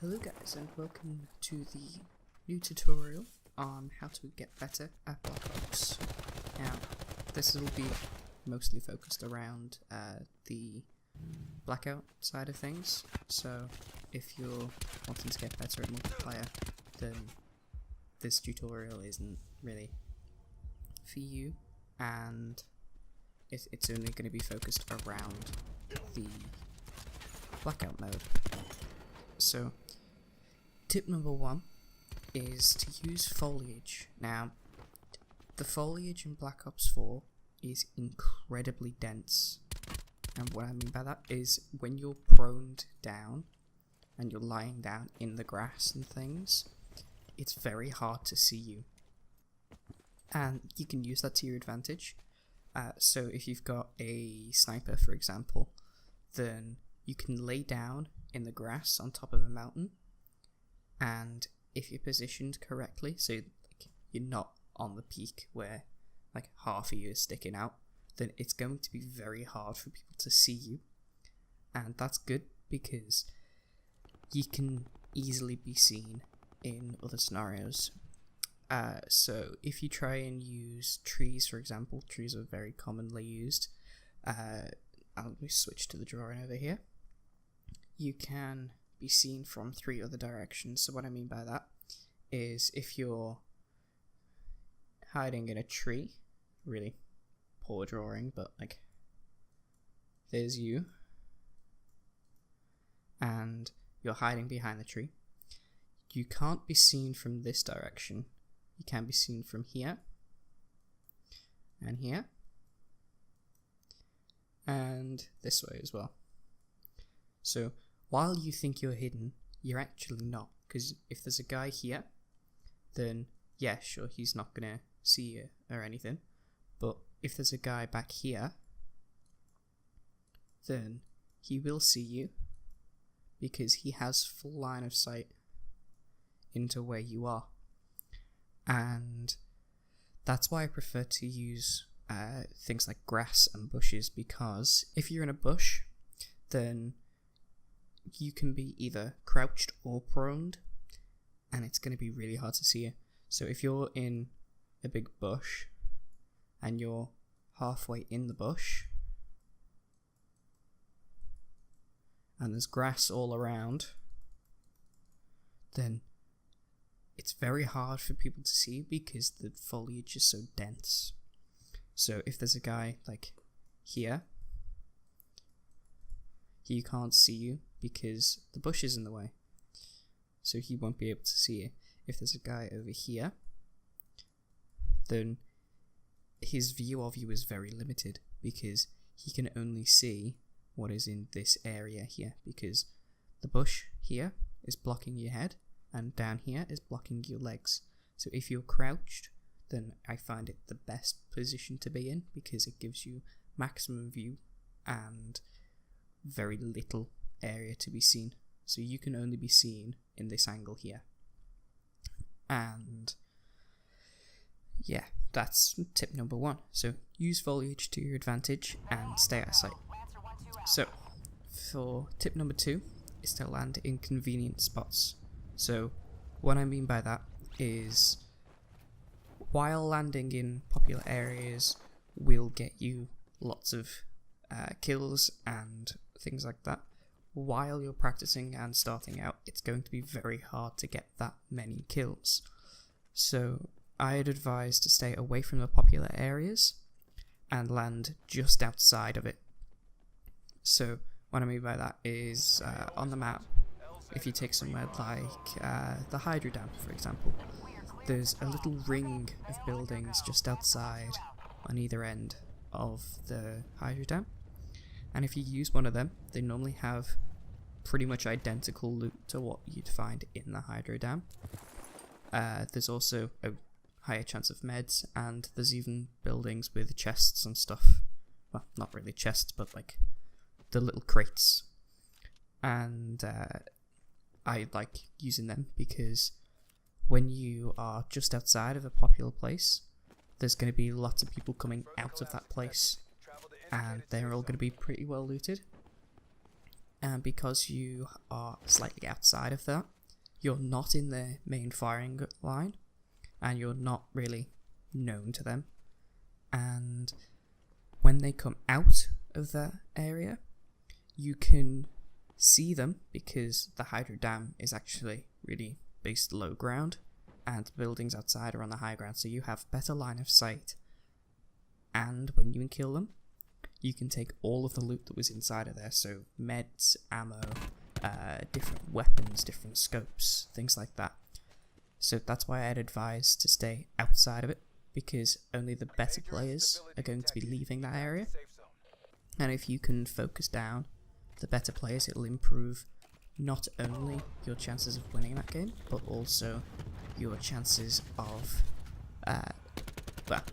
Hello guys, and welcome to the new tutorial on how to get better at Blackout. Now, this will be mostly focused around the Blackout side of things, so if you're wanting to get better at multiplayer, then this tutorial isn't really for you, and it's only going to be focused around the Blackout mode. So, tip number 1 is to use foliage. Now, the foliage in Black Ops 4 is incredibly dense, and what I mean by that is when you're proned down and you're lying down in the grass and things, it's very hard to see you, and you can use that to your advantage. So if you've got a sniper, for example, then you can lay down in the grass on top of a mountain, and if you're positioned correctly, so you're not on the peak where like half of you is sticking out, then it's going to be very hard for people to see you, and that's good because you can easily be seen in other scenarios. So if you try and use trees, for example, trees are very commonly used. I'll switch to the drawing over here. You can be seen from 3 other directions. So what I mean by that is if you're hiding in a tree, really poor drawing, but like there's you, and you're hiding behind the tree, you can't be seen from this direction. You can be seen from here and here and this way as well. So while you think you're hidden, you're actually not, because if there's a guy here, then yeah, sure, he's not gonna see you or anything, but if there's a guy back here, then he will see you because he has full line of sight into where you are. And that's why I prefer to use things like grass and bushes, because if you're in a bush, then you can be either crouched or proned, and it's going to be really hard to see you. So if you're in a big bush and you're halfway in the bush and there's grass all around, then it's very hard for people to see because the foliage is so dense. So if there's a guy like here, he can't see you because the bush is in the way, so he won't be able to see you. If there's a guy over here, then his view of you is very limited because he can only see what is in this area here, because the bush here is blocking your head and down here is blocking your legs. So if you're crouched, then I find it the best position to be in because it gives you maximum view and very little area to be seen. So you can only be seen in this angle here. And yeah, that's tip number 1. So use foliage to your advantage and stay out of sight. So for tip number 2 is to land in convenient spots. So what I mean by that is while landing in popular areas will get you lots of kills and things like that, while you're practicing and starting out, it's going to be very hard to get that many kills. So I'd advise to stay away from the popular areas and land just outside of it. So what I mean by that is on the map, if you take somewhere like the Hydro Dam, for example, there's a little ring of buildings just outside on either end of the Hydro Dam, and if you use one of them, they normally have pretty much identical loot to what you'd find in the Hydro Dam. There's also a higher chance of meds, and there's even buildings with chests and stuff. Well, not really chests, but like the little crates. And I like using them because when you are just outside of a popular place, there's going to be lots of people coming out of that place, and they're all going to be pretty well looted. and because you are slightly outside of that, you're not in their main firing line, and you're not really known to them. And when they come out of that area, you can see them because the hydro dam is actually really based low ground, and the buildings outside are on the high ground, so you have better line of sight. And when you kill them, you can take all of the loot that was inside of there, so meds, ammo, different weapons, different scopes, things like that. So that's why I'd advise to stay outside of it, because only the better players are going to be leaving that area. And if you can focus down the better players, it'll improve not only your chances of winning that game, but also your chances of,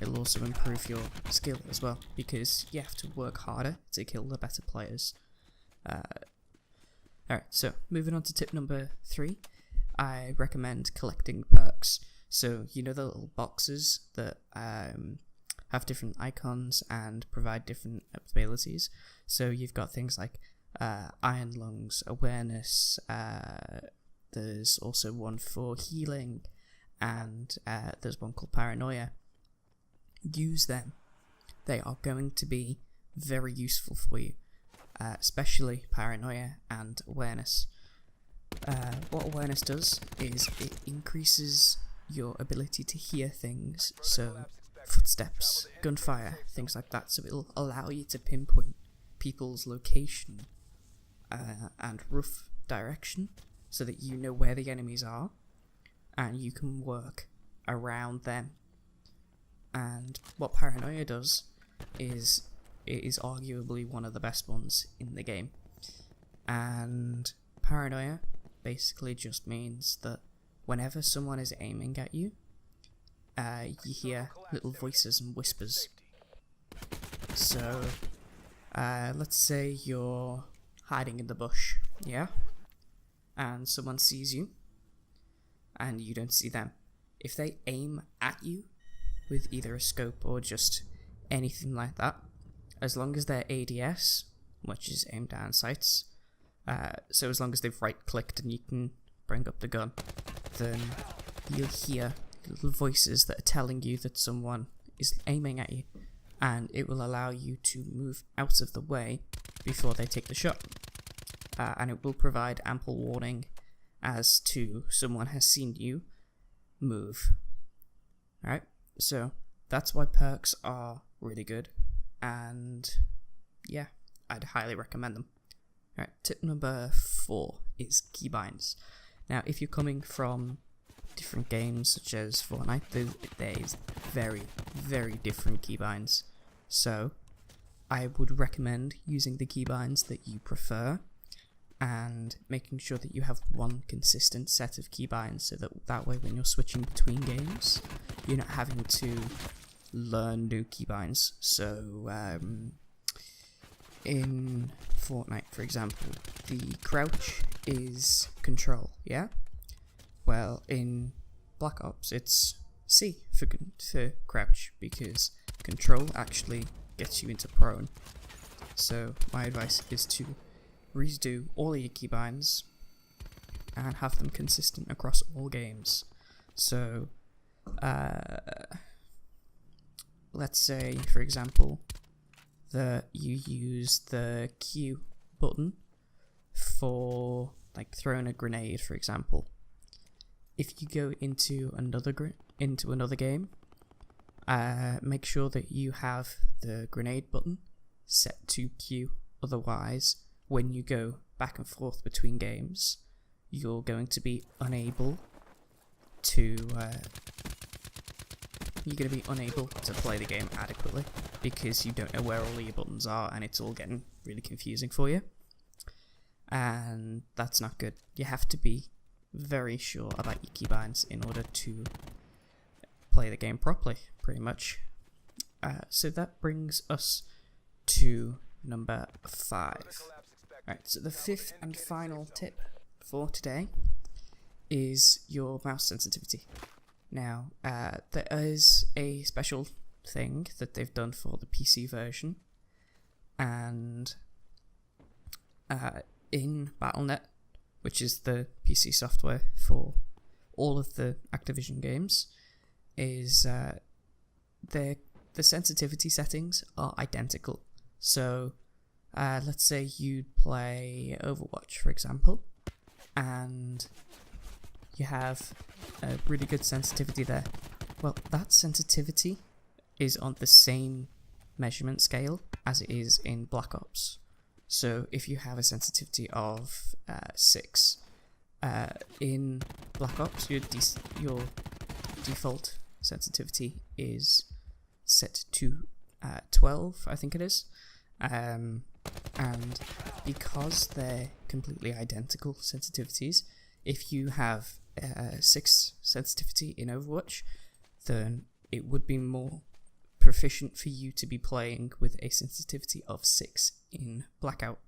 it'll also improve your skill as well, because you have to work harder to kill the better players. Alright, so moving on to tip number 3, I recommend collecting perks. So, you know the little boxes that have different icons and provide different abilities? So you've got things like Iron Lungs, Awareness, there's also one for healing, and there's one called Paranoia. Use them. They are going to be very useful for you, especially Paranoia and Awareness. What Awareness does is it increases your ability to hear things, so footsteps, gunfire, things like that, so it'll allow you to pinpoint people's location and rough direction, so that you know where the enemies are and you can work around them. And what Paranoia does is it is arguably one of the best ones in the game. And Paranoia basically just means that whenever someone is aiming at you, you hear little voices and whispers. So let's say you're hiding in the bush, yeah? And someone sees you, and you don't see them. If they aim at you with either a scope or just anything like that, as long as they're ADS, which is aim down sights, so as long as they've right-clicked and you can bring up the gun, then you'll hear little voices that are telling you that someone is aiming at you, and it will allow you to move out of the way before they take the shot. And it will provide ample warning as to someone has seen you move. Alright, so that's why perks are really good, and yeah, I'd highly recommend them. Alright, tip number 4 is Keybinds. Now, if you're coming from different games such as Fortnite, there's very, very different keybinds. So, I would recommend using the keybinds that you prefer, and making sure that you have one consistent set of keybinds, so that way when you're switching between games, you're not having to learn new keybinds. So, in Fortnite, for example, the crouch is control, yeah? Well, in Black Ops, it's C for crouch, because control actually gets you into prone. So my advice is to redo all of your keybinds and have them consistent across all games. So let's say, for example, that you use the Q button for like throwing a grenade, for example. If you go into another game, make sure that you have the grenade button set to Q. Otherwise, when you go back and forth between games, you're going to be unable to play the game adequately, because you don't know where all your buttons are, and it's all getting really confusing for you. And that's not good. You have to be very sure about your keybinds in order to play the game properly, pretty much. So that brings us to number 5. Alright, so the 5th and final tip for today is your mouse sensitivity. Now, there is a special thing that they've done for the PC version, and in Battle.net, which is the PC software for all of the Activision games, is the sensitivity settings are identical. So let's say you'd play Overwatch, for example, and you have a really good sensitivity there. Well, that sensitivity is on the same measurement scale as it is in Black Ops. So if you have a sensitivity of 6, in Black Ops, your default sensitivity is set to 12, I think it is. And because they're completely identical sensitivities, if you have 6 sensitivity in Overwatch, then it would be more proficient for you to be playing with a sensitivity of 6 in Blackout,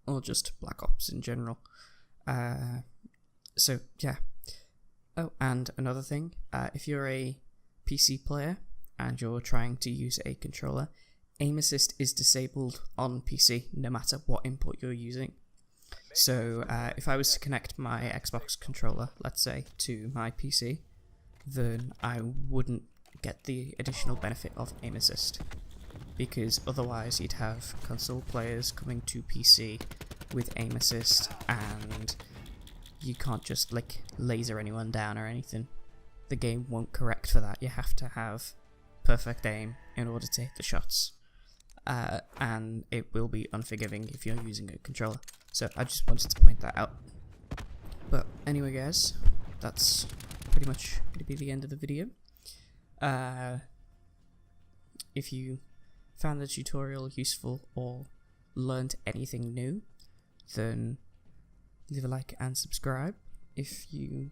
or just Black Ops in general. So yeah. Oh, and another thing, if you're a PC player and you're trying to use a controller, aim assist is disabled on PC no matter what input you're using. So if I was to connect my Xbox controller, let's say, to my PC, then I wouldn't get the additional benefit of aim assist, because otherwise you'd have console players coming to PC with aim assist, and you can't just like laser anyone down or anything. The game won't correct for that. You have to have perfect aim in order to hit the shots, and it will be unforgiving if you're using a controller. So I just wanted to point that out. But anyway guys, that's pretty much going to be the end of the video. If you found the tutorial useful or learned anything new, then leave a like and subscribe. If you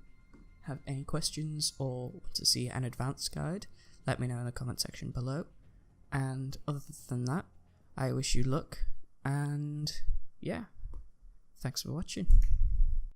have any questions or want to see an advanced guide, let me know in the comment section below. And other than that, I wish you luck, and yeah, thanks for watching.